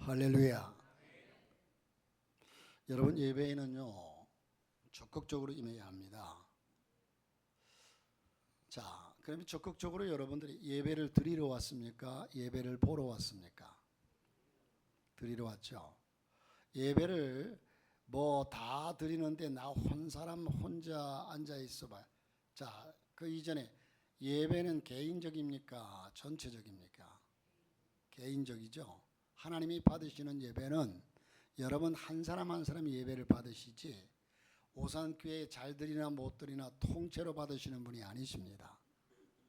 할렐루야. 여러분, 예배에는요 적극적으로 임해야 합니다. 자, 그러면 적극적으로 여러분들이 예배를 드리러 왔습니까? 예배를 보러 왔습니까? 드리러 왔죠. 예배를 뭐 다 드리는데 나 한 사람 혼자 앉아 있어봐. 자, 그 이전에 예배는 개인적입니까? 전체적입니까? 개인적이죠. 하나님이 받으시는 예배는 여러분 한 사람 한 사람이 예배를 받으시지 오산교회 잘 드리나 못 드리나 통째로 받으시는 분이 아니십니다.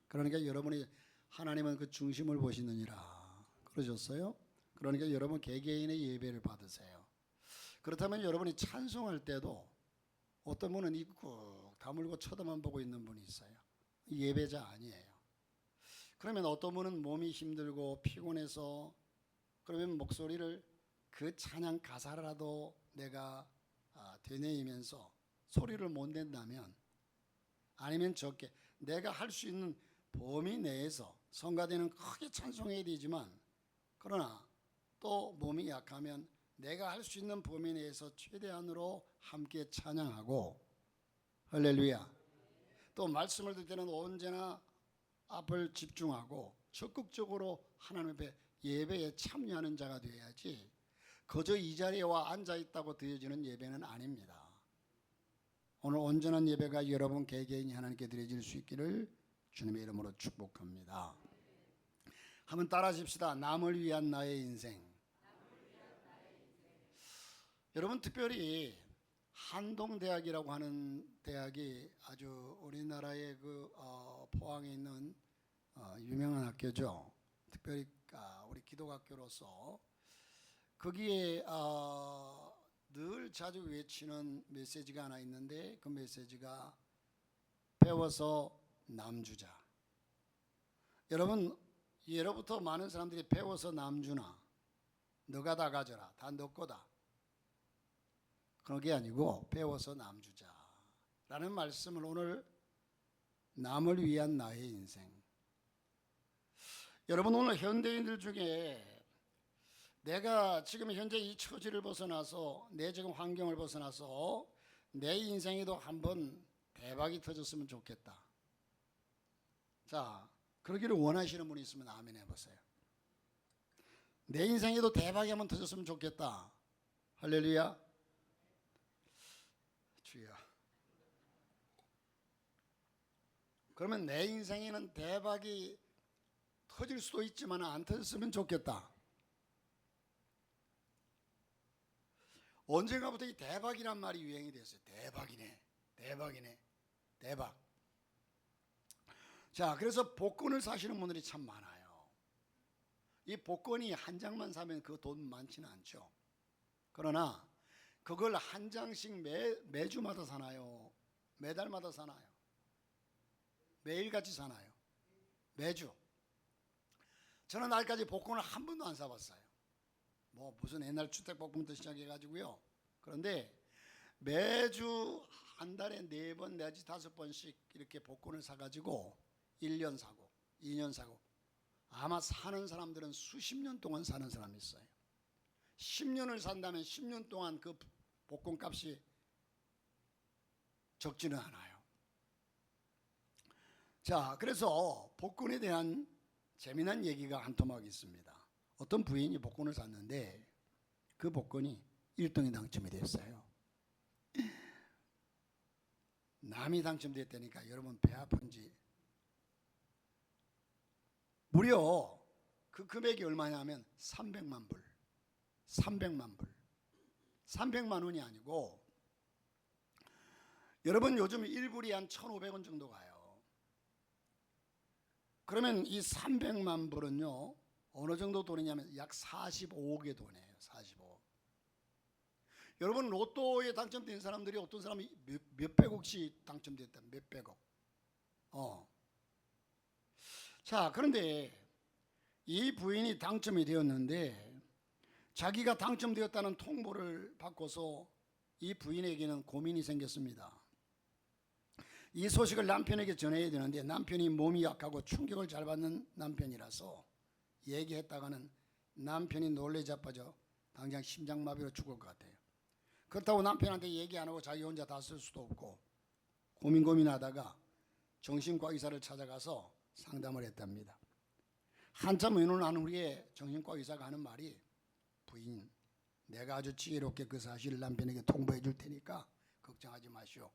그러니까 여러분이 하나님은 그 중심을 보시느니라 그러셨어요. 그러니까 여러분 개개인의 예배를 받으세요. 그렇다면 여러분이 찬송할 때도 어떤 분은 입 꾹 다물고 쳐다만 보고 있는 분이 있어요. 예배자 아니에요. 그러면 어떤 분은 몸이 힘들고 피곤해서 그러면 목소리를 그 찬양 가사라도 내가 되뇌이면서 소리를 못 낸다면, 아니면 적게 내가 할 수 있는 범위 내에서 성가대는 크게 찬송해야 되지만, 그러나 또 몸이 약하면 내가 할 수 있는 범위 내에서 최대한으로 함께 찬양하고, 할렐루야. 또 말씀을 들 때는 언제나 앞을 집중하고 적극적으로 하나님 앞에 예배에 참여하는 자가 되어야지 그저 이 자리에 와 앉아있다고 드려지는 예배는 아닙니다. 오늘 온전한 예배가 여러분 개개인이 하나님께 드려질 수 있기를 주님의 이름으로 축복합니다. 한번 따라하십시다. 남을 위한 나의 인생. 여러분, 특별히 한동대학이라고 하는 대학이 아주 우리나라의 포항에 있는 유명한 학교죠. 특별히 우리 기독학교로서 거기에 늘 자주 외치는 메시지가 하나 있는데, 그 메시지가 배워서 남주자. 여러분, 예로부터 많은 사람들이 배워서 남주나 너가 다 가져라, 다 너 거다, 그런 게 아니고 배워서 남주자라는 말씀을 오늘 남을 위한 나의 인생. 여러분, 오늘 현대인들 중에 내가 지금 현재 이 처지를 벗어나서 내 지금 환경을 벗어나서 내 인생에도 한번 대박이 터졌으면 좋겠다. 자, 그러기를 원하시는 분이 있으면 아멘 해보세요. 내 인생에도 대박이 한번 터졌으면 좋겠다. 할렐루야. 주여. 그러면 내 인생에는 대박이 터질 수도 있지만 안 터졌으면 좋겠다. 언젠가부터 이 대박이란 말이 유행이 됐어요. 대박이네, 대박이네, 대박. 자, 그래서 복권을 사시는 분들이 참 많아요. 이 복권이 한 장만 사면 그 돈 많지는 않죠. 그러나 그걸 한 장씩 매주마다 사나요? 매달마다 사나요? 매일같이 사나요? 매주. 저는 아직까지 복권을 한 번도 안 사봤어요. 뭐 무슨 옛날 주택복권부터 시작해가지고요. 그런데 매주 한 달에 4번 내지 5번씩 이렇게 복권을 사가지고 1년 사고 2년 사고, 아마 사는 사람들은 수십 년 동안 사는 사람이 있어요. 10년을 산다면 10년 동안 그 복권 값이 적지는 않아요. 자, 그래서 복권에 대한 재미난 얘기가 한 토막 있습니다. 어떤 부인이 복권을 샀는데 그 복권이 1등이 당첨이 됐어요. 남이 당첨됐다니까 여러분 배 아픈지. 무려 그 금액이 얼마냐면 300만 불. 300만 불. 300만 원이 아니고, 여러분 요즘 1불이 한 1,500원 정도 가요. 그러면 이 300만 불은요 어느 정도 돈이냐면 약 45억의 돈이에요. 45억. 여러분, 로또에 당첨된 사람들이 어떤 사람이 몇백억씩 당첨됐다. 몇백억. 자, 그런데 이 부인이 당첨이 되었는데 자기가 당첨되었다는 통보를 받고서 이 부인에게는 고민이 생겼습니다. 이 소식을 남편에게 전해야 되는데 남편이 몸이 약하고 충격을 잘 받는 남편이라서 얘기했다가는 남편이 놀래 자빠져 당장 심장마비로 죽을 것 같아요. 그렇다고 남편한테 얘기 안 하고 자기 혼자 다 쓸 수도 없고 고민하다가 정신과 의사를 찾아가서 상담을 했답니다. 한참 의논한 후에 정신과 의사가 하는 말이, 부인, 내가 아주 지혜롭게 그 사실을 남편에게 통보해 줄 테니까 걱정하지 마시오.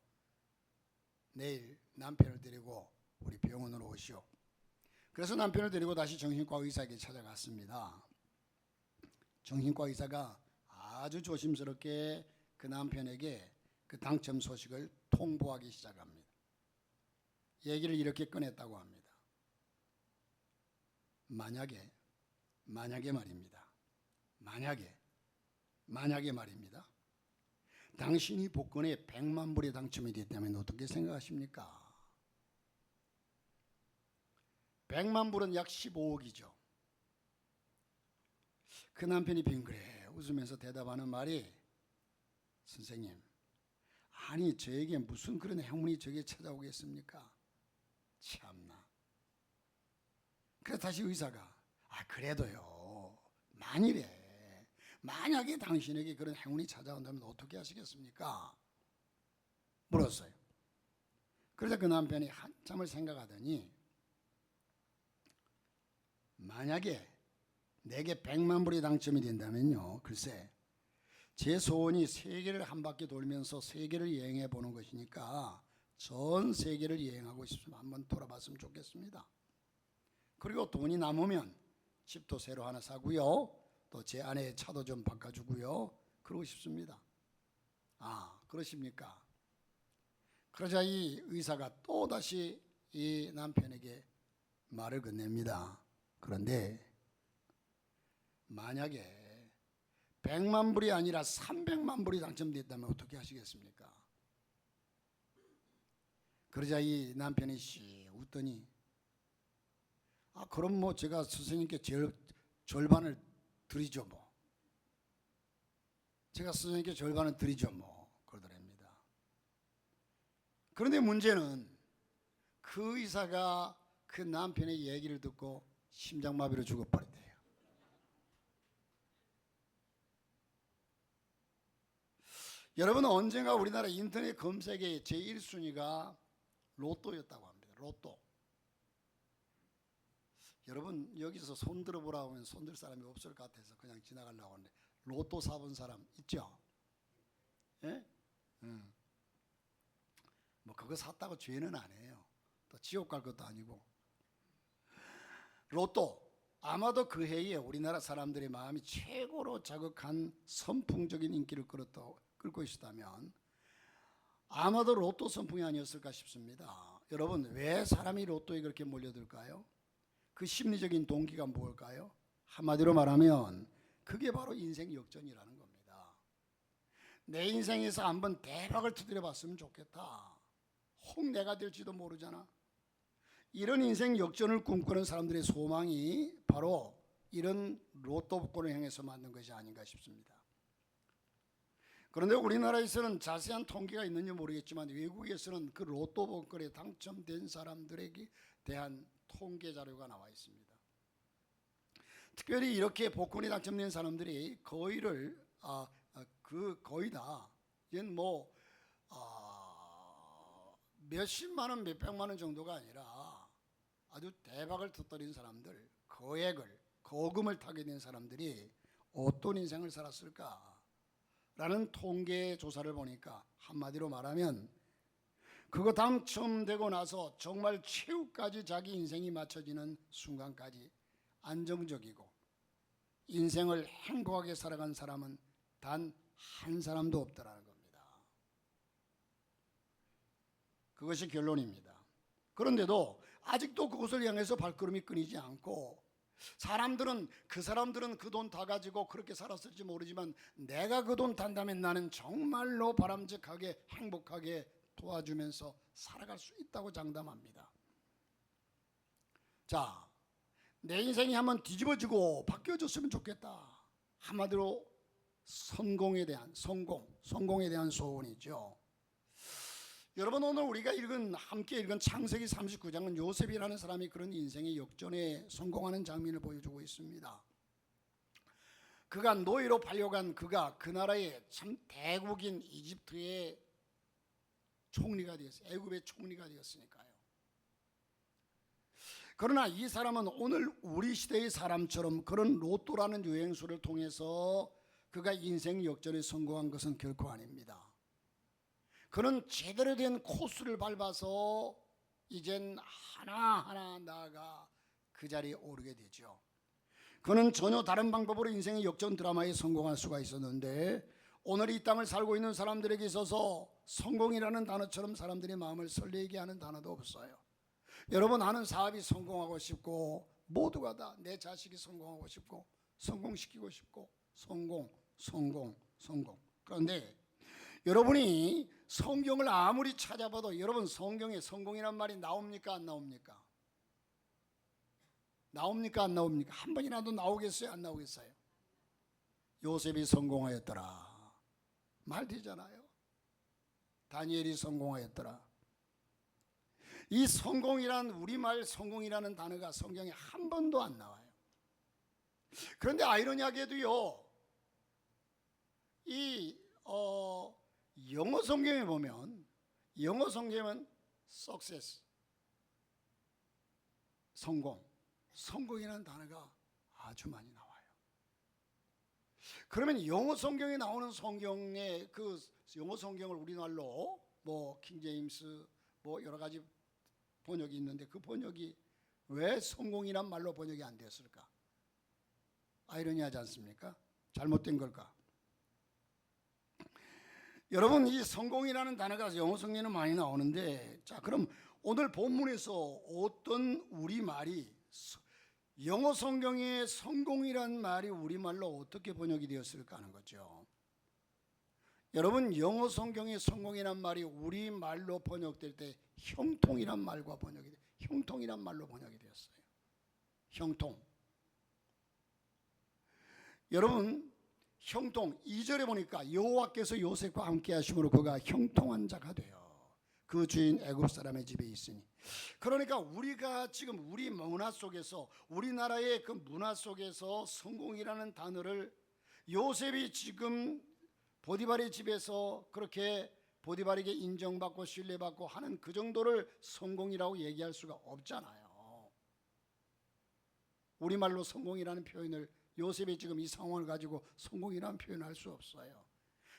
내일 남편을 데리고 우리 병원으로 오시오. 그래서 남편을 데리고 다시 정신과 의사에게 찾아갔습니다. 정신과 의사가 아주 조심스럽게 그 남편에게 그 당첨 소식을 통보하기 시작합니다. 얘기를 이렇게 꺼냈다고 합니다. 만약에 말입니다. 만약에 말입니다. 당신이 복권에 100만 불에 당첨이 됐다면 어떻게 생각하십니까? 100만 불은 약 15억이죠. 그 남편이 빙그레 웃으면서 대답하는 말이, 선생님, 아니 저에게 무슨 그런 행운이 저에게 찾아오겠습니까? 참나. 그래서 다시 의사가, 그래도요, 만약에 당신에게 그런 행운이 찾아온다면 어떻게 하시겠습니까? 물었어요. 그래서 그 남편이 한참을 생각하더니, 만약에 내게 100만 불이 당첨이 된다면요, 글쎄, 제 소원이 세계를 한 바퀴 돌면서 세계를 여행해 보는 것이니까 전 세계를 여행하고 싶으면 한번 돌아봤으면 좋겠습니다. 그리고 돈이 남으면 집도 새로 하나 사고요, 또 제 아내의 차도 좀 바꿔주고요, 그러고 싶습니다. 그러십니까? 그러자 이 의사가 또다시 이 남편에게 말을 건넵니다. 그런데 만약에 100만 불이 아니라 300만 불이 당첨됐다면 어떻게 하시겠습니까? 그러자 이 남편이 씩 웃더니, 그럼 뭐 제가 스승님께 절반을 드리죠 뭐. 제가 스승님께 절반을 드리죠 뭐. 그러더랍니다. 그런데 문제는 그 의사가 그 남편의 얘기를 듣고 심장마비로 죽어버린대요. 여러분, 언젠가 우리나라 인터넷 검색의 제1순위가 로또였다고 합니다. 로또. 여러분, 여기서 손 들어보라고 하면 손 들 사람이 없을 것 같아서 그냥 지나가려고 하는데, 로또 사본 사람 있죠? 예? 뭐 그거 샀다고 죄는 안 해요. 또 지옥 갈 것도 아니고. 로또, 아마도 그 해에 우리나라 사람들의 마음이 최고로 자극한 선풍적인 인기를 끌고 있었다면 아마도 로또 선풍이 아니었을까 싶습니다. 여러분, 왜 사람이 로또에 그렇게 몰려들까요? 그 심리적인 동기가 뭘까요? 한마디로 말하면 그게 바로 인생 역전이라는 겁니다. 내 인생에서 한번 대박을 터뜨려 봤으면 좋겠다. 혹 내가 될지도 모르잖아. 이런 인생 역전을 꿈꾸는 사람들의 소망이 바로 이런 로또 복권을 향해서 만든 것이 아닌가 싶습니다. 그런데 우리나라에서는 자세한 통계가 있는지 모르겠지만 외국에서는 그 로또 복권에 당첨된 사람들에게 대한 통계 자료가 나와 있습니다. 특별히 이렇게 복권이 당첨된 사람들이 거의 다 몇십만 원, 몇백만 원 정도가 아니라 아주 대박을 터뜨린 사람들, 거금을 타게 된 사람들이 어떤 인생을 살았을까라는 통계 조사를 보니까 한마디로 말하면 그거 당첨되고 나서 정말 최후까지 자기 인생이 맞춰지는 순간까지 안정적이고 인생을 행복하게 살아간 사람은 단 한 사람도 없다라는 겁니다. 그것이 결론입니다. 그런데도 아직도 그곳을 향해서 발걸음이 끊이지 않고 그 사람들은 그 돈 다 가지고 그렇게 살았을지 모르지만 내가 그 돈 탄다면 나는 정말로 바람직하게 행복하게 도와주면서 살아갈 수 있다고 장담합니다. 자, 내 인생이 한번 뒤집어지고 바뀌어졌으면 좋겠다. 한마디로 성공에 대한 소원이죠. 여러분, 오늘 우리가 함께 읽은 창세기 39장은 요셉이라는 사람이 그런 인생의 역전에 성공하는 장면을 보여주고 있습니다. 그가 노예로 팔려간 그가 그 나라의 참 대국인 이집트의 총리가 되었어요. 애굽의 총리가 되었으니까요. 그러나 이 사람은 오늘 우리 시대의 사람처럼 그런 로또라는 유행수를 통해서 그가 인생 역전에 성공한 것은 결코 아닙니다. 그는 제대로 된 코스를 밟아서 이젠 하나하나 나아가 그 자리에 오르게 되죠. 그는 전혀 다른 방법으로 인생의 역전 드라마에 성공할 수가 있었는데 오늘 이 땅을 살고 있는 사람들에게 있어서 성공이라는 단어처럼 사람들의 마음을 설레게 하는 단어도 없어요. 여러분 하는 사업이 성공하고 싶고 모두가 다 내 자식이 성공하고 싶고 성공시키고 싶고 성공. 그런데 여러분이 성경을 아무리 찾아봐도 여러분 성경에 성공이란 말이 나옵니까 안 나옵니까? 나옵니까 안 나옵니까? 한 번이라도 나오겠어요 안 나오겠어요? 요셉이 성공하였더라 말 되잖아요. 다니엘이 성공하였더라. 이 성공이란 우리말 성공이라는 단어가 성경에 한 번도 안 나와요. 그런데 아이러니하게도요 이 영어 성경에 보면 영어 성경은 success 성공이라는 단어가 아주 많이 나와요. 그러면 영어 성경에 나오는 성경의 그 영어 성경을 우리말로 뭐 킹제임스 뭐 여러 가지 번역이 있는데 그 번역이 왜 성공이란 말로 번역이 안 됐을까? 아이러니하지 않습니까? 잘못된 걸까? 여러분 이 성공이라는 단어가 영어 성경에는 많이 나오는데 자 그럼 오늘 본문에서 어떤 우리말이 영어 성경에 성공이란 말이 우리말로 어떻게 번역이 되었을까 하는 거죠. 여러분 영어 성경에 성공이란 말이 우리말로 번역될 때 형통이란 말과 번역이 돼. 형통이란 말로 번역이 되었어요. 형통. 여러분 형통 2절에 보니까 여호와께서 요셉과 함께 하심으로 그가 형통한 자가 되어 그 주인 애굽 사람의 집에 있으니. 그러니까 우리가 지금 우리 문화 속에서 우리나라의 그 문화 속에서 성공이라는 단어를 요셉이 지금 보디발의 집에서 그렇게 보디발에게 인정받고 신뢰받고 하는 그 정도를 성공이라고 얘기할 수가 없잖아요. 우리말로 성공이라는 표현을 요셉이 지금 이 상황을 가지고 성공이라는 표현을 할 수 없어요.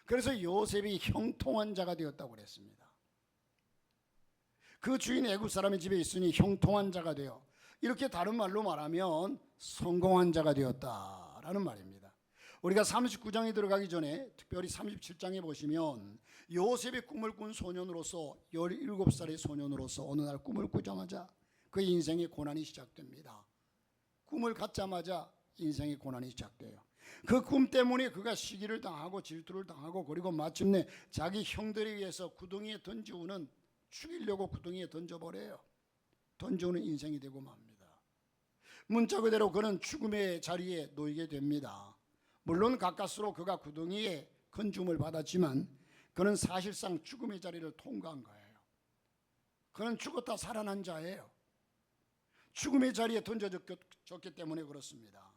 그래서 요셉이 형통한 자가 되었다고 그랬습니다. 그 주인 애굽 사람의 집에 있으니 형통한 자가 되어 이렇게 다른 말로 말하면 성공한 자가 되었다라는 말입니다. 우리가 39장에 들어가기 전에 특별히 37장에 보시면 요셉이 꿈을 꾼 소년으로서 17살의 소년으로서 어느 날 꿈을 꾸자마자 그 인생의 고난이 시작됩니다. 꿈을 갖자마자 인생의 고난이 시작돼요. 그 꿈 때문에 그가 시기를 당하고 질투를 당하고 그리고 마침내 자기 형들에 의해서 구덩이에 던지우는 죽이려고 구덩이에 던져버려요. 던지우는 인생이 되고 맙니다. 문자 그대로 그는 죽음의 자리에 놓이게 됩니다. 물론 가까스로 그가 구덩이에 건줌을 받았지만 그는 사실상 죽음의 자리를 통과한 거예요. 그는 죽었다 살아난 자예요. 죽음의 자리에 던져졌기 때문에 그렇습니다.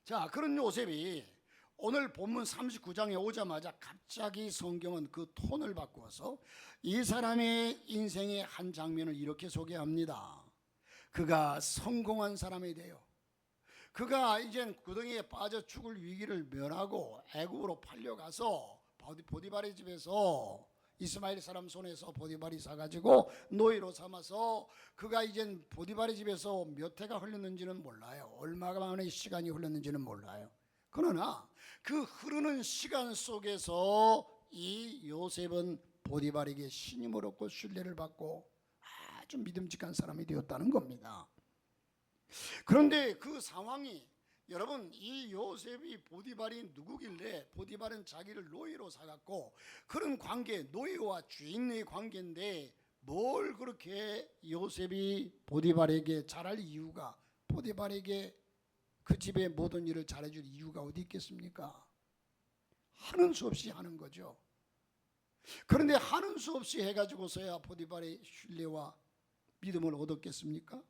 자, 그런 요셉이 오늘 본문 39장에 오자마자 갑자기 성경은 그 톤을 바꾸어서 이 사람의 인생의 한 장면을 이렇게 소개합니다. 그가 성공한 사람이 돼요. 그가 이젠 구덩이에 빠져 죽을 위기를 면하고 애굽으로 팔려가서 보디발의 집에서 이스마엘 사람 손에서 보디발이 사가지고 노예로 삼아서 그가 이젠 보디발의 집에서 몇 해가 흘렀는지는 몰라요. 얼마만의 시간이 흘렀는지는 몰라요. 그러나 그 흐르는 시간 속에서 이 요셉은 보디발에게 신임을 얻고 신뢰를 받고 아주 믿음직한 사람이 되었다는 겁니다. 그런데 그 상황이 여러분 이 요셉이 보디발이 누구길래 보디발은 자기를 노예로 사갔고 그런 관계 노예와 주인의 관계인데 뭘 그렇게 요셉이 보디발에게 잘할 이유가 보디발에게 그 집의 모든 일을 잘해줄 이유가 어디 있겠습니까? 하는 수 없이 하는 거죠. 그런데 하는 수 없이 해가지고서야 보디발의 신뢰와 믿음을 얻었겠습니까?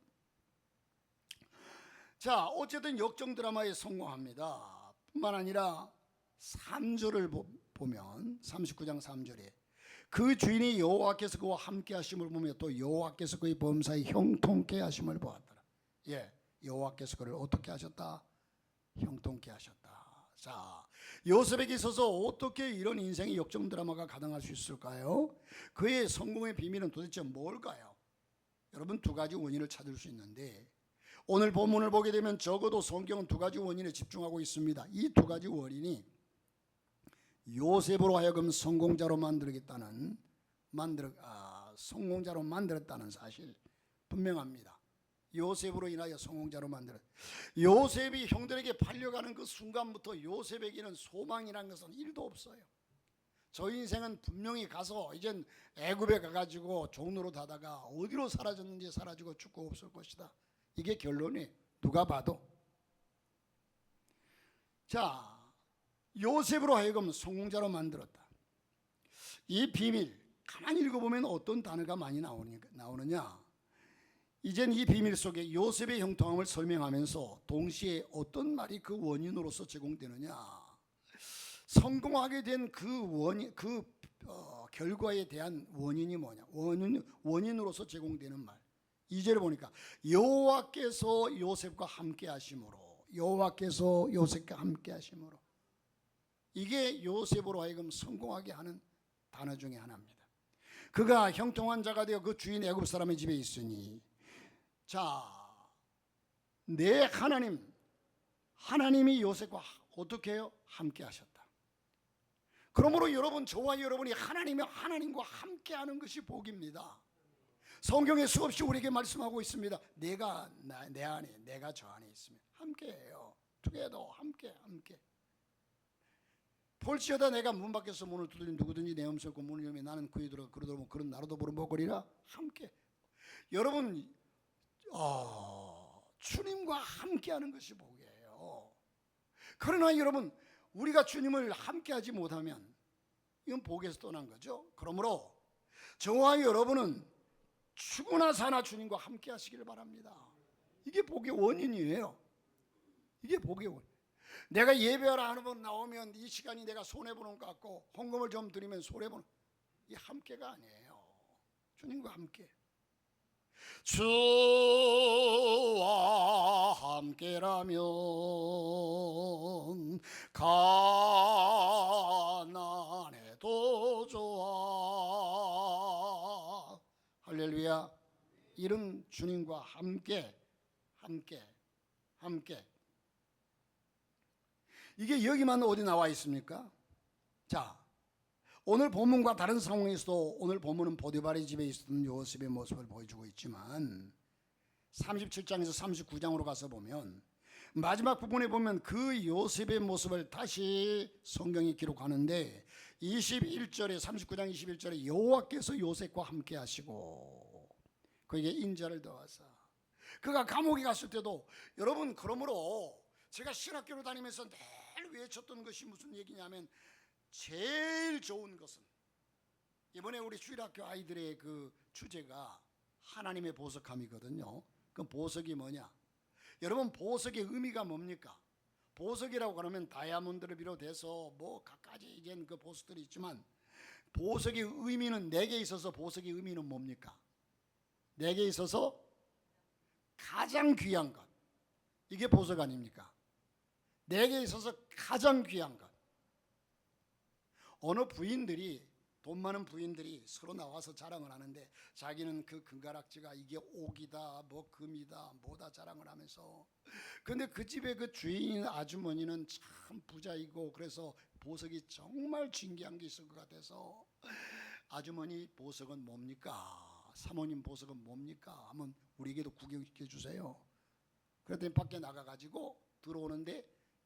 자, 어쨌든 역정 드라마에 성공합니다. 뿐만 아니라 3절을 보면 39장 3절에 그 주인이 여호와께서 그와 함께 하심을 보며 또 여호와께서 그의 범사에 형통케 하심을 보았더라. 예, 여호와께서 그를 어떻게 하셨다? 형통케 하셨다. 자, 요셉에게 있어서 어떻게 이런 인생의 역전 드라마가 가능할 수 있을까요? 그의 성공의 비밀은 도대체 뭘까요? 여러분, 두 가지 원인을 찾을 수 있는데 오늘 본문을 보게 되면 적어도 성경은 두 가지 원인에 집중하고 있습니다. 이 두 가지 원인이 요셉으로 하여금 성공자로 만들었다는 사실 분명합니다. 요셉으로 인하여 성공자로 요셉이 형들에게 팔려가는 그 순간부터 요셉에게는 소망이라는 것은 1도 없어요. 저 인생은 분명히 가서 이젠 애굽에 가가지고 종로로 다다가 어디로 사라졌는지 사라지고 죽고 없을 것이다. 이게 결론이 누가 봐도. 자, 요셉으로 하여금 성공자로 만들었다. 이 비밀 가만히 읽어보면 어떤 단어가 많이 나오느냐. 이젠 이 비밀 속에 요셉의 형통함을 설명하면서 동시에 어떤 말이 그 원인으로서 제공되느냐. 성공하게 된 그 결과에 대한 원인이 뭐냐. 원인으로서 제공되는 말. 2절을 보니까 여호와께서 요셉과 함께 하심으로, 여호와께서 요셉과 함께 하심으로. 이게 요셉으로 하여금 성공하게 하는 단어 중에 하나입니다. 그가 형통한 자가 되어 그 주인 애굽 사람의 집에 있으니, 자, 내 하나님이 요셉과 어떻게 해요? 함께 하셨다. 그러므로 여러분, 저와 여러분이 하나님과 함께 하는 것이 복입니다. 성경에 수없이 우리에게 말씀하고 있습니다. 내가 내 안에, 내가 저 안에 있으면 함께해요. 투게더, 함께. 볼지어다 내가 문 밖에서 문을 두드리면 누구든지 내 음성을 문을 열면 나는 그에 들어 그러더라면 그런 나로도 부르먹으리라. 함께. 여러분, 주님과 함께하는 것이 복이에요. 그러나 여러분, 우리가 주님을 함께하지 못하면 이건 복에서 떠난 거죠. 그러므로 저와 여러분은 죽으나 사나 주님과 함께하시기를 바랍니다. 이게 복의 원인이에요. 이게 복의 원인. 내가 예배하러 하는 번 나오면 이 시간이 내가 손해보는 것 같고 헌금을 좀 드리면 손해보는, 이 함께가 아니에요. 주님과 함께. 주와 함께라면 가난해도 좋아. 할렐루야. 이런 주님과 함께. 이게 여기만 어디 나와 있습니까? 자, 오늘 본문과 다른 상황에서도 오늘 본문은 보디발의 집에 있었던 요셉의 모습을 보여주고 있지만 37장에서 39장으로 가서 보면 마지막 부분에 보면 그 요셉의 모습을 다시 성경이 기록하는데 21절에 39장 21절에 여호와께서 요셉과 함께 하시고 그에게 인자를 더하사. 그가 감옥에 갔을 때도 여러분, 그러므로 제가 신학교를 다니면서 늘 외쳤던 것이 무슨 얘기냐면, 제일 좋은 것은, 이번에 우리 주일학교 아이들의 그 주제가 하나님의 보석함이거든요. 그 보석이 뭐냐? 여러분, 보석의 의미가 뭡니까? 보석이라고 그러면 다이아몬드를 비롯해서 뭐 각가지 이젠 그 보석들이 있지만, 보석의 의미는, 내게 있어서 보석의 의미는 뭡니까? 내게 있어서 가장 귀한 것, 이게 보석 아닙니까? 내게 있어서 가장 귀한 것. 어느 부인들이, 돈 많은 부인들이 서로 나와서 자랑을 하는데 자기는 그 금가락지가 이게 옥이다, 뭐 금이다, 뭐다 자랑을 하면서, 근데 그 집의 그 주인 아주머니는 참 부자이고 그래서 보석이 정말 진귀한 게 있을 것 같아서, 아주머니 보석은 뭡니까? 사모님 보석은 뭡니까? 하면 우리에게도 구경시켜 주세요. 그랬더니 밖에 나가가지고 들어오는데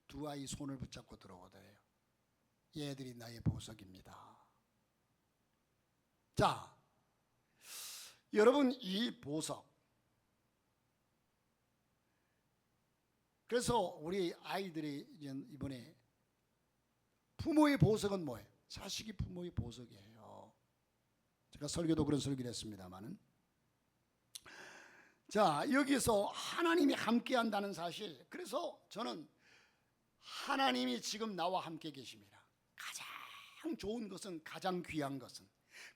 두 아이 손을 붙잡고 들어오더래요. 얘들이 나의 보석입니다. 자, 여러분, 이 보석, 그래서 우리 아이들이 이번에 부모의 보석은 뭐예요? 자식이 부모의 보석이에요. 제가 설교도 그런 설교를 했습니다만은, 자, 여기서 하나님이 함께 한다는 사실, 그래서 저는 하나님이 지금 나와 함께 계십니다. 가장 좋은 것은, 가장 귀한 것은,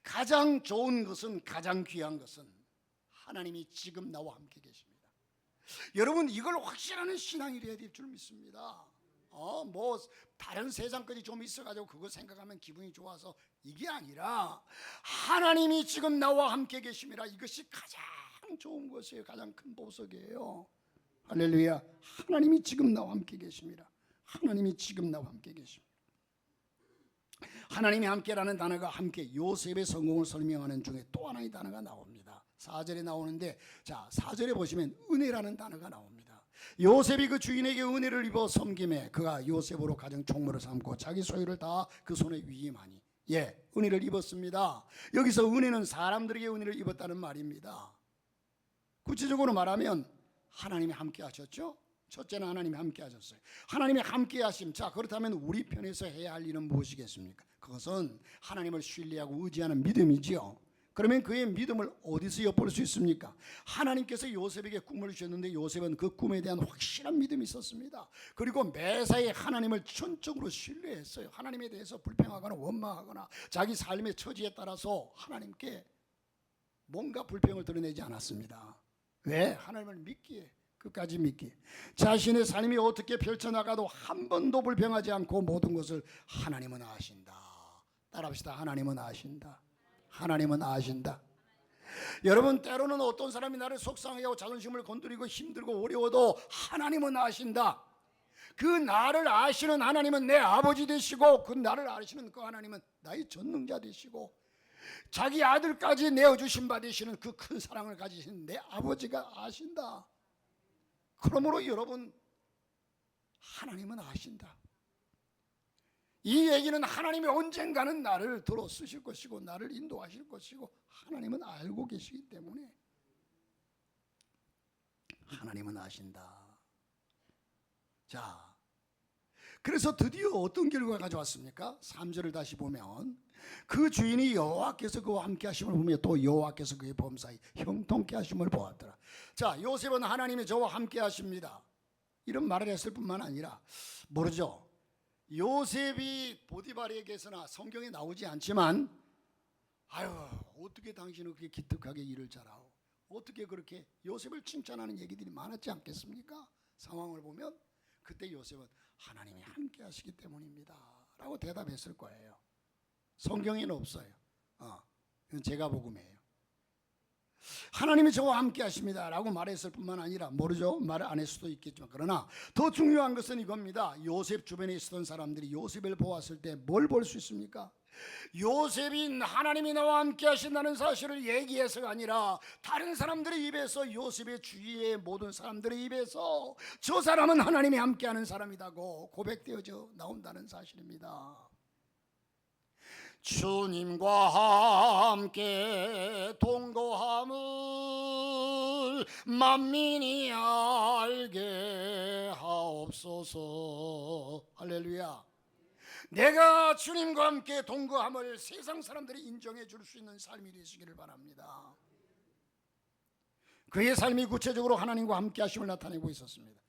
가장 좋은 것은, 가장 귀한 것은 하나님이 지금 나와 함께 계십니다. 여러분, 이걸 확신하는 신앙이 되어야 될 줄 믿습니다. 뭐 다른 세상까지 좀 있어가지고 그거 생각하면 기분이 좋아서 이게 아니라 하나님이 지금 나와 함께 계심이라, 이것이 가장 좋은 것이에요. 가장 큰 보석이에요. 할렐루야. 하나님이 지금 나와 함께 계십니다. 하나님이 지금 나와 함께 계십니다. 하나님이 함께라는 단어가, 함께 요셉의 성공을 설명하는 중에 또 하나의 단어가 나옵니다. 4절에 나오는데, 자 4절에 보시면 은혜라는 단어가 나옵니다. 요셉이 그 주인에게 은혜를 입어 섬김에 그가 요셉으로 가정 총무를 삼고 자기 소유를 다 그 손에 위임하니, 은혜를 입었습니다. 여기서 은혜는 사람들에게 은혜를 입었다는 말입니다. 구체적으로 말하면 하나님이 함께 하셨죠. 첫째는 하나님이 함께 하셨어요. 하나님이 함께 하심. 자, 그렇다면 우리 편에서 해야 할 일은 무엇이겠습니까? 그것은 하나님을 신뢰하고 의지하는 믿음이지요. 그러면 그의 믿음을 어디서 엿볼 수 있습니까? 하나님께서 요셉에게 꿈을 주셨는데 요셉은 그 꿈에 대한 확실한 믿음이 있었습니다. 그리고 매사에 하나님을 전적으로 신뢰했어요. 하나님에 대해서 불평하거나 원망하거나 자기 삶의 처지에 따라서 하나님께 뭔가 불평을 드러내지 않았습니다. 왜? 하나님을 믿기에, 끝까지 믿기. 자신의 삶이 어떻게 펼쳐나가도 한 번도 불평하지 않고 모든 것을 하나님은 아신다. 따라합시다. 하나님은 아신다. 하나님은 아신다. 여러분, 때로는 어떤 사람이 나를 속상하게 하고 자존심을 건드리고 힘들고 어려워도 하나님은 아신다. 그 나를 아시는 하나님은 내 아버지 되시고, 그 나를 아시는 그 하나님은 나의 전능자 되시고, 자기 아들까지 내어주신 바 되시는 그 큰 사랑을 가지신 내 아버지가 아신다. 그러므로 여러분, 하나님은 아신다. 이 얘기는 하나님이 언젠가는 나를 들어 쓰실 것이고 나를 인도하실 것이고 하나님은 알고 계시기 때문에 하나님은 아신다. 자, 그래서 드디어 어떤 결과가 가져왔습니까? 3절을 다시 보면 그 주인이 여호와께서 그와 함께 하심을 보며 또 여호와께서 그의 범사에 형통케 하심을 보았더라. 자, 요셉은 하나님이 저와 함께 하십니다, 이런 말을 했을 뿐만 아니라, 모르죠, 요셉이 보디발에게서나 성경에 나오지 않지만, 아유 어떻게 당신은 그렇게 기특하게 일을 잘하오, 어떻게 그렇게, 요셉을 칭찬하는 얘기들이 많았지 않겠습니까? 상황을 보면 그때 요셉은 하나님이 함께 하시기 때문입니다 라고 대답했을 거예요. 성경에는 없어요. 이건 제가 복음이에요. 하나님이 저와 함께 하십니다 라고 말했을 뿐만 아니라, 모르죠, 말을 안 했을 수도 있겠지만, 그러나 더 중요한 것은 이겁니다. 요셉 주변에 있었던 사람들이 요셉을 보았을 때 뭘 볼 수 있습니까? 요셉이 하나님이 나와 함께 하신다는 사실을 얘기해서가 아니라 다른 사람들의 입에서, 요셉의 주위의 모든 사람들의 입에서 저 사람은 하나님이 함께하는 사람이라고 고백되어져 나온다는 사실입니다. 주님과 함께 동거함을 만민이 알게 하옵소서. 할렐루야. 내가 주님과 함께 동거함을 세상 사람들이 인정해 줄 수 있는 삶이 되시기를 바랍니다. 그의 삶이 구체적으로 하나님과 함께 하심을 나타내고 있었습니다.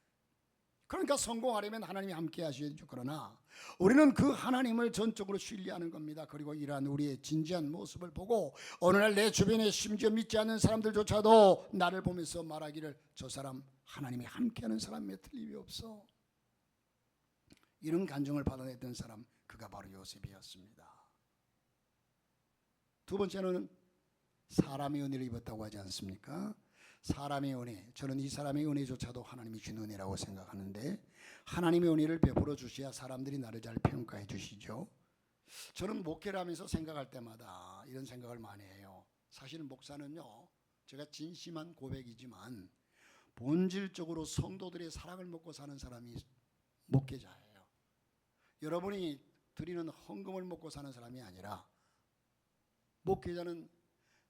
그러니까 성공하려면 하나님이 함께 하셔야죠. 그러나 우리는 그 하나님을 전적으로 신뢰하는 겁니다. 그리고 이러한 우리의 진지한 모습을 보고 오늘날 내 주변에 심지어 믿지 않는 사람들조차도 나를 보면서 말하기를, 저 사람 하나님이 함께하는 사람에 틀림이 없어. 이런 간증을 받아냈던 사람, 그가 바로 요셉이었습니다. 두 번째는 사람의 은혜를 입었다고 하지 않습니까? 사람의 은혜, 저는 이 사람의 은혜조차도 하나님이 주신 은혜라고 생각하는데, 하나님의 은혜를 베풀어 주셔야 사람들이 나를 잘 평가해 주시죠. 저는 목회를 하면서 생각할 때마다 이런 생각을 많이 해요. 사실 목사는요, 제가 진심한 고백이지만 본질적으로 성도들의 사랑을 먹고 사는 사람이 목회자예요. 여러분이 드리는 헌금을 먹고 사는 사람이 아니라, 목회자는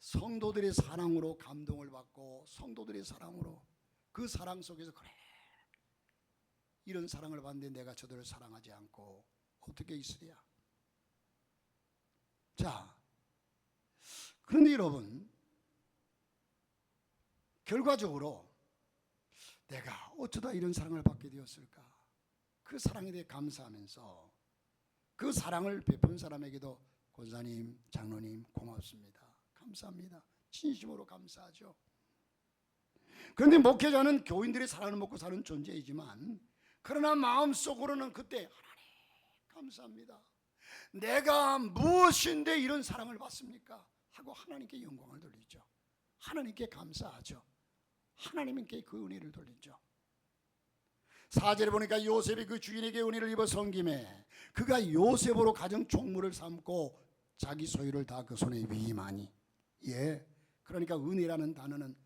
성도들의 사랑으로 감동을 받고 성도들의 사랑으로, 그 사랑 속에서, 그래 이런 사랑을 받는데 내가 저들을 사랑하지 않고 어떻게 있으랴. 자, 그런데 여러분, 결과적으로 내가 어쩌다 이런 사랑을 받게 되었을까? 그 사랑에 대해 감사하면서 그 사랑을 베푼 사람에게도 권사님, 장로님 고맙습니다, 감사합니다, 진심으로 감사하죠. 그런데 목회자는 교인들의 사랑을 먹고 사는 존재이지만 그러나 마음속으로는 그때 하나님 감사합니다, 내가 무엇인데 이런 사랑을 받습니까 하고 하나님께 영광을 돌리죠. 하나님께 감사하죠. 하나님께 그 은혜를 돌리죠. 4절에 보니까 요셉이 그 주인에게 은혜를 입어 섬김에 그가 요셉으로 가정 총무를 삼고 자기 소유를 다 그 손에 위임하니. 그러니까 은혜라는 단어는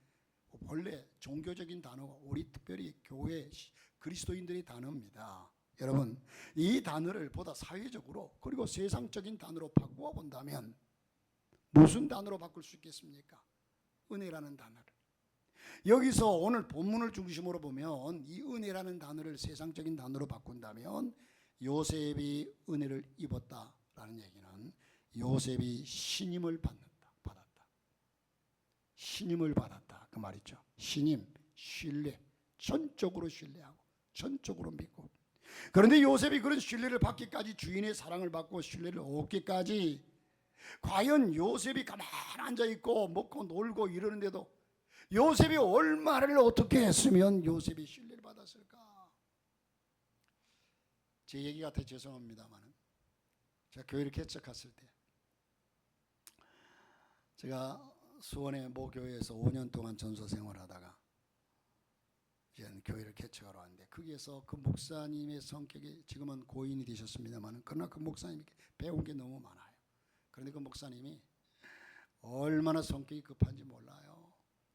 원래 종교적인 단어가 우리 특별히 교회 그리스도인들의 단어입니다. 여러분, 이 단어를 보다 사회적으로 그리고 세상적인 단어로 바꾸어 본다면 무슨 단어로 바꿀 수 있겠습니까? 은혜라는 단어를. 여기서 오늘 본문을 중심으로 보면 이 은혜라는 단어를 세상적인 단어로 바꾼다면 요셉이 은혜를 입었다라는 얘기는 요셉이 신임을 받았다. 신임을 받았다 그 말이죠. 신임, 신뢰, 전적으로 신뢰하고 전적으로 믿고. 그런데 요셉이 그런 신뢰를 받기까지, 주인의 사랑을 받고 신뢰를 얻기까지 과연 요셉이 가만히 앉아있고 먹고 놀고 이러는데도 요셉이 얼마를 어떻게 했으면 요셉이 신뢰를 받았을까? 제 얘기 같아 죄송합니다만 제가 교회를 개척했을 때 제가 수원의 모 교회에서 5년 동안 전서 생활하다가 이제 교회를 개척하러 왔는데 거기에서 그 목사님의 성격이 지금은 고인이 되셨습니다만 그러나 그 목사님이 배운 게 너무 많아요. 그런데 그 목사님이 얼마나 성격이 급한지 몰라요.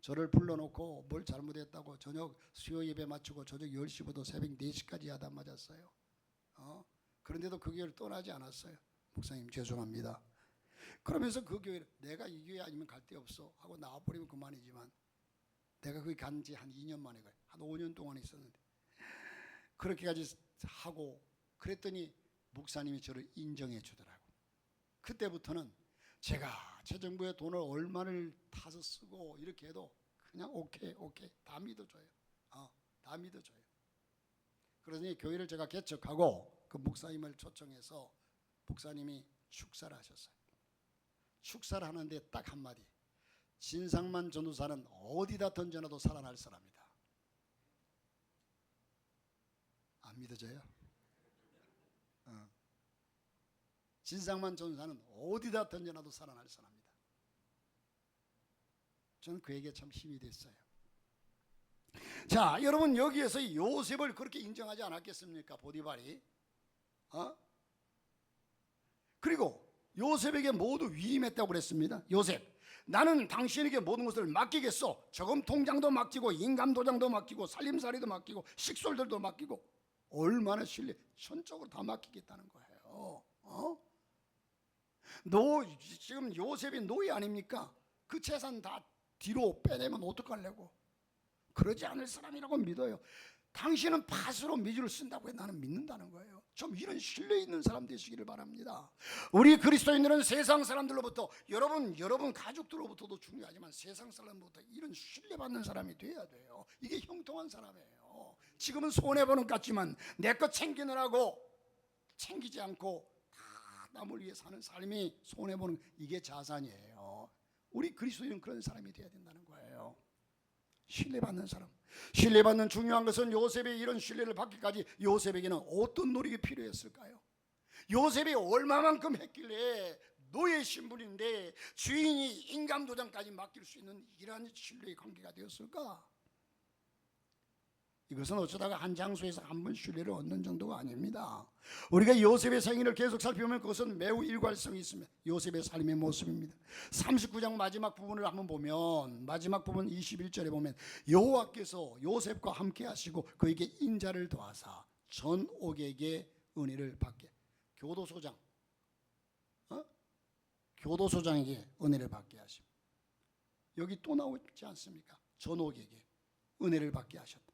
저를 불러놓고 뭘 잘못했다고 저녁 수요 예배 마치고 저녁 10시부터 새벽 4시까지 야단 맞았어요. 그런데도 그 교회를 떠나지 않았어요. 목사님 죄송합니다. 그러면서 그 교회를 내가 이 교회 아니면 갈 데 없어 하고 나와버리면 그만이지만 내가 거기 간 지 한 2년 만에 가요. 한 5년 동안 있었는데 그렇게까지 하고 그랬더니 목사님이 저를 인정해 주더라고. 그때부터는 제가 제 정부의 돈을 얼마를 타서 쓰고 이렇게 해도 그냥 오케이 다 믿어줘요. 다 믿어줘요. 그러더니 교회를 제가 개척하고 그 목사님을 초청해서 목사님이 축사를 하셨어요. 축사를 하는데 딱 한마디, 진상만 전도사는 어디다 던져놔도 살아날 사람이다. 안 믿어져요? 진상만 전도사는 어디다 던져놔도 살아날 사람이다. 저는 그에게 참 힘이 됐어요. 자, 여러분 여기에서 요셉을 그렇게 인정하지 않았겠습니까? 보디발이. 그리고 요셉에게 모두 위임했다고 그랬습니다. 요셉, 나는 당신에게 모든 것을 맡기겠어. 저금 통장도 맡기고 인감 도장도 맡기고 살림살이도 맡기고 식솔들도 맡기고. 얼마나 신뢰, 전적으로 다 맡기겠다는 거예요. 지금 요셉이 노예 아닙니까? 그 재산 다 뒤로 빼내면 어떡하려고? 그러지 않을 사람이라고 믿어요. 당신은 팥으로 미주를 쓴다고 해 나는 믿는다는 거예요. 좀 이런 신뢰 있는 사람 되시기를 바랍니다. 우리 그리스도인들은 세상 사람들로부터 여러분 가족들로부터도 중요하지만 세상 사람들로부터 이런 신뢰받는 사람이 돼야 돼요. 이게 형통한 사람이에요. 지금은 손해보는 것 같지만 내 것 챙기느라고 챙기지 않고 다 남을 위해 사는 삶이 손해보는, 이게 자산이에요. 우리 그리스도인은 그런 사람이 돼야 된다는 거예요. 신뢰받는 사람. 신뢰받는 중요한 것은 요셉이 이런 신뢰를 받기까지 요셉에게는 어떤 노력이 필요했을까요? 요셉이 얼마만큼 했길래 노예 신분인데 주인이 인감도장까지 맡길 수 있는 이러한 신뢰의 관계가 되었을까? 이것은 어쩌다가 한 장소에서 한 번 신뢰를 얻는 정도가 아닙니다. 우리가 요셉의 생애를 계속 살펴보면 그것은 매우 일관성이 있습니다. 요셉의 삶의 모습입니다. 39장 마지막 부분을 한번 보면, 마지막 부분 21절에 보면 여호와께서 요셉과 함께 하시고 그에게 인자를 더하사 전옥에게 은혜를 받게, 교도소장에게 은혜를 받게 하심. 여기 또 나오지 않습니까? 전옥에게 은혜를 받게 하셨다.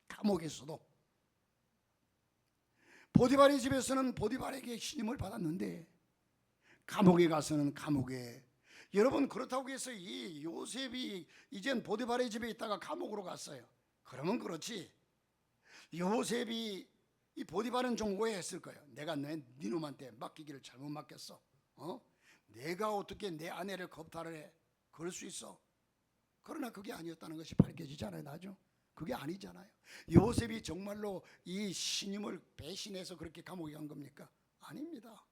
감옥에서도 보디발의 집에서는 보디발에게 신임을 받았는데 감옥에 가서는 감옥에, 여러분 그렇다고 해서 이 요셉이 이젠 보디발의 집에 있다가 감옥으로 갔어요. 그러면 그렇지, 요셉이 이 보디발은 좀 오해했을 거예요. 내가 네 놈한테 맡기기를 잘못 맡겼어. 내가 어떻게 내 아내를 겁탈을 해? 그럴 수 있어. 그러나 그게 아니었다는 것이 밝혀지잖아요. 나죠? 그게 아니잖아요. 요셉이 정말로 이 신임을 배신해서 그렇게 감옥에 간 겁니까? 아닙니다.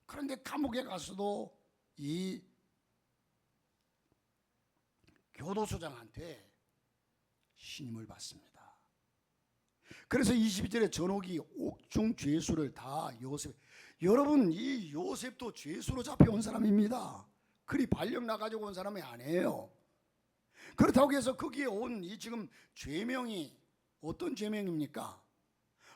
그런데 감옥에 가서도 이 교도소장한테 신임을 받습니다. 그래서 22절에 전옥이 옥중 죄수를 다 요셉. 여러분, 이 요셉도 죄수로 잡혀온 사람입니다. 그리 발령 나가지고 온 사람이 아니에요. 그렇다고 해서 거기에 온 이 지금 죄명이 어떤 죄명입니까?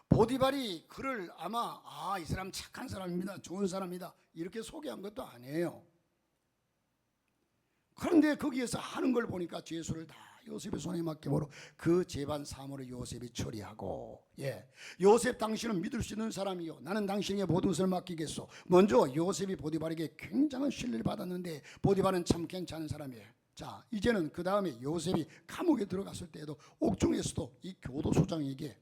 보디발이 그를 아마 이 사람 착한 사람입니다, 좋은 사람이다 이렇게 소개한 것도 아니에요. 그런데 거기에서 하는 걸 보니까 죄수를 다 요셉의 손에 맡겨보러 그 재반 사무를 요셉이 처리하고, 요셉 당신은 믿을 수 있는 사람이요, 나는 당신에게 모든 것을 맡기겠소. 먼저 요셉이 보디발에게 굉장한 신뢰를 받았는데 보디발은 참 괜찮은 사람이에요. 자, 이제는 그 다음에 요셉이 감옥에 들어갔을 때에도 옥중에서도 이 교도소장에게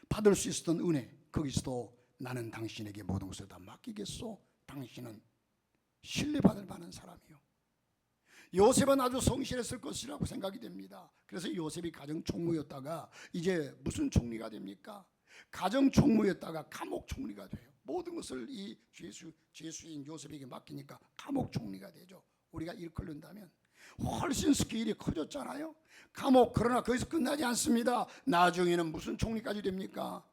받을 수 있었던 은혜, 거기서도 나는 당신에게 모든 것을 다 맡기겠소. 당신은 신뢰받을 만한 사람이요. 요셉은 아주 성실했을 것이라고 생각이 됩니다. 그래서 요셉이 가정총무였다가 이제 무슨 총리가 됩니까? 가정총무였다가 감옥총리가 돼요. 모든 것을 이 죄수인 요셉에게 맡기니까 감옥총리가 되죠. 우리가 일컬는다면 훨씬 스케일이 커졌잖아요. 감옥. 그러나 거기서 끝나지 않습니다. 나중에는 무슨 총리까지 됩니까?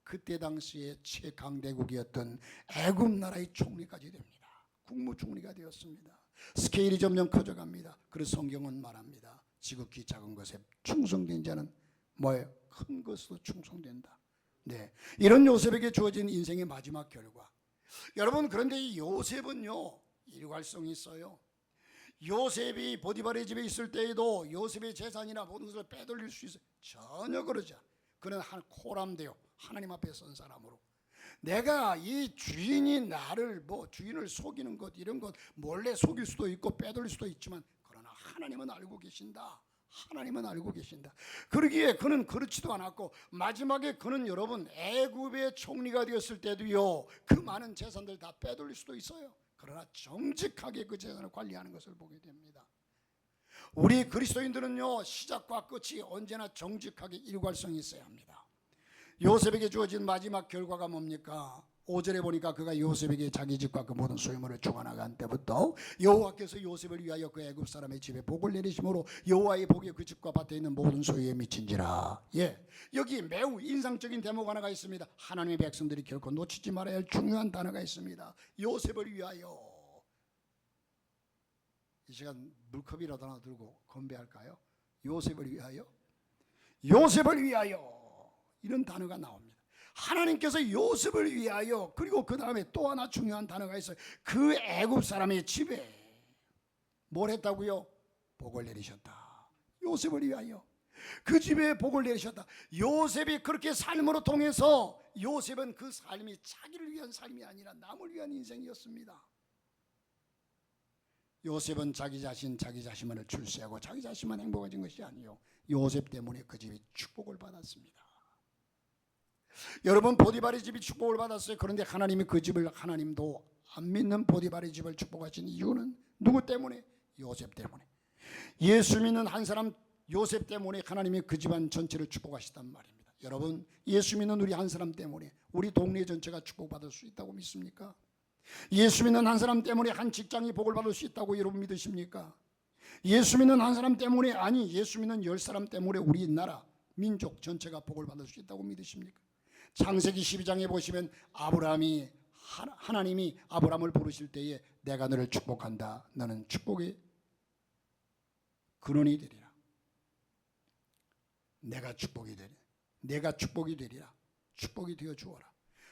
그때 당시에 최강대국이었던 애굽 나라의 총리까지 됩니다. 국무총리가 되었습니다. 스케일이 점점 커져갑니다. 그래서 성경은 말합니다. 지극히 작은 것에 충성된 자는 뭐예요? 큰 것으로 충성된다. 네, 이런 요셉에게 주어진 인생의 마지막 결과. 여러분, 그런데 이 요셉은요, 일괄성이 있어요. 요셉이 보디발의 집에 있을 때에도 요셉의 재산이나 모든 것을 빼돌릴 수 있어요? 전혀 그러지 않아요. 그는 코람되어 하나님 앞에 선 사람으로, 내가 이 주인이 나를 주인을 속이는 것 이런 것 몰래 속일 수도 있고 빼돌릴 수도 있지만, 그러나 하나님은 알고 계신다. 하나님은 알고 계신다. 그러기에 그는 그렇지도 않았고, 마지막에 그는 여러분 애굽의 총리가 되었을 때도요, 그 많은 재산들 다 빼돌릴 수도 있어요. 그러나 정직하게 그 재산을 관리하는 것을 보게 됩니다. 우리 그리스도인들은요, 시작과 끝이 언제나 정직하게 일관성이 있어야 합니다. 요셉에게 주어진 마지막 결과가 뭡니까? 5절에 보니까 그가 요셉에게 자기 집과 그 모든 소유물을 주관하간 때부터 여호와께서 요셉을 위하여 그 애굽 사람의 집에 복을 내리심으로 여호와의 복이 그 집과 밭에 있는 모든 소유에 미친지라. 여기 매우 인상적인 대목 하나가 있습니다. 하나님의 백성들이 결코 놓치지 말아야 할 중요한 단어가 있습니다. 요셉을 위하여. 이 시간 물컵이라도 하나 들고 건배할까요? 요셉을 위하여. 요셉을 위하여. 이런 단어가 나옵니다. 하나님께서 요셉을 위하여. 그리고 그 다음에 또 하나 중요한 단어가 있어요. 그 애굽 사람의 집에 뭘 했다고요? 복을 내리셨다. 요셉을 위하여 그 집에 복을 내리셨다. 요셉이 그렇게 삶으로 통해서, 요셉은 그 삶이 자기를 위한 삶이 아니라 남을 위한 인생이었습니다. 요셉은 자기 자신만을 출세하고 자기 자신만 행복해진 것이 아니요, 요셉 때문에 그 집이 축복을 받았습니다. 여러분, 보디발의 집이 축복을 받았어요. 그런데 하나님이 그 집을, 하나님도 안 믿는 보디발의 집을 축복하신 이유는 누구 때문에? 요셉 때문에. 예수 믿는 한 사람 요셉 때문에 하나님이 그 집안 전체를 축복하시단 말입니다. 여러분, 예수 믿는 우리 한 사람 때문에 우리 동네 전체가 축복받을 수 있다고 믿습니까? 예수 믿는 한 사람 때문에 한 직장이 복을 받을 수 있다고 여러분 믿으십니까? 예수 믿는 한 사람 때문에, 아니 예수 믿는 10사람 때문에 우리나라 민족 전체가 복을 받을 수 있다고 믿으십니까? 창세기 12장에 보시면 하나님이 아브라함을 부르실 때에 내가 너를 축복한다. 너는 축복의 근원이 되리라. 내가 축복이 되리라. 축복이 되어 주어라.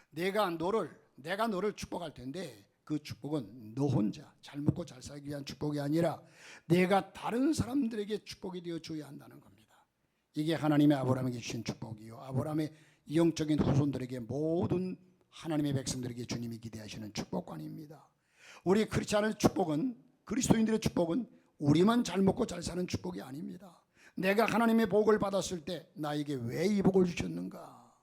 내가 너를 축복할 텐데 그 축복은 너 혼자 잘 먹고 잘 살기 위한 축복이 아니라 내가 다른 사람들에게 축복이 되어 줘야 한다는 겁니다. 이게 하나님의 아브라함에게 주신 축복이요, 아브라함의 영적인 후손들에게, 모든 하나님의 백성들에게 주님이 기대하시는 축복관입니다. 우리 크리스찬의 축복은, 그리스도인들의 축복은 우리만 잘 먹고 잘 사는 축복이 아닙니다. 내가 하나님의 복을 받았을 때 나에게 왜 이 복을 주셨는가?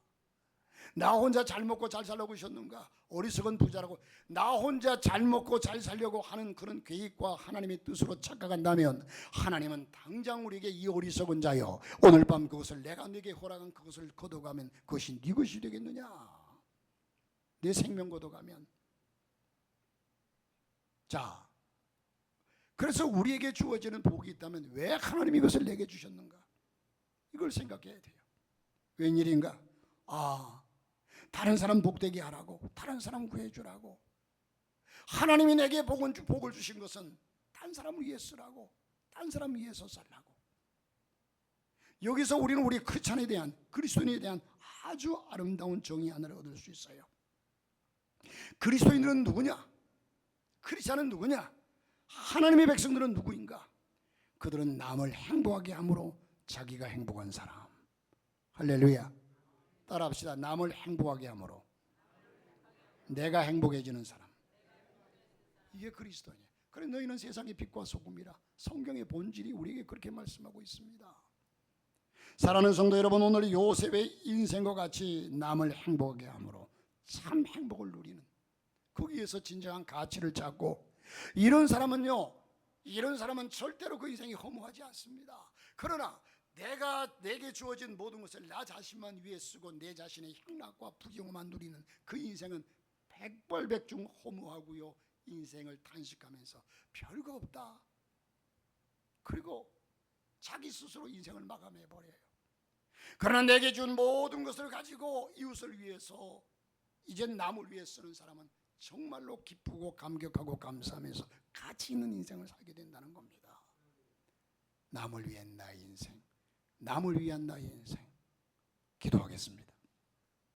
나 혼자 잘 먹고 잘 살려고 하셨는가? 어리석은 부자라고 나 혼자 잘 먹고 잘 살려고 하는 그런 계획과 하나님의 뜻으로 착각한다면 하나님은 당장 우리에게 이 어리석은 자여 오늘 밤 그것을 내가 네게 허락한 그것을 거둬가면 그것이 네 것이 되겠느냐? 내 생명 거둬가면. 자, 그래서 우리에게 주어지는 복이 있다면 왜 하나님이 이것을 내게 주셨는가? 이걸 생각해야 돼요. 웬일인가? 다른 사람 복되게 하라고, 다른 사람 구해주라고. 하나님이 내게 복을 주신 것은 다른 사람을 위해 쓰라고, 다른 사람을 위해서 살라고. 여기서 우리는 우리 크리스천에 대한, 그리스도인에 대한 아주 아름다운 정의 하나를 얻을 수 있어요. 그리스도인들은 누구냐? 크리스천은 누구냐? 하나님의 백성들은 누구인가? 그들은 남을 행복하게 함으로 자기가 행복한 사람. 할렐루야. 따라합시다. 남을 행복하게 함으로 내가 행복해지는 사람. 이게 그리스도인이에요. 그래 너희는 세상의 빛과 소금이라. 성경의 본질이 우리에게 그렇게 말씀하고 있습니다. 사랑하는 성도 여러분, 오늘 요셉의 인생과 같이 남을 행복하게 함으로 참 행복을 누리는, 거기에서 진정한 가치를 찾고, 이런 사람은 절대로 그 인생이 허무하지 않습니다. 그러나 내게 주어진 모든 것을 나 자신만 위해 쓰고 내 자신의 향락과 부경만 누리는 그 인생은 백발백중 허무하고요, 인생을 탄식하면서 별거 없다. 그리고 자기 스스로 인생을 마감해버려요. 그러나 내게 준 모든 것을 가지고 이웃을 위해서, 이젠 남을 위해 쓰는 사람은 정말로 기쁘고 감격하고 감사하면서 가치 있는 인생을 살게 된다는 겁니다. 남을 위한 나의 인생, 남을 위한 나의 인생. 기도하겠습니다.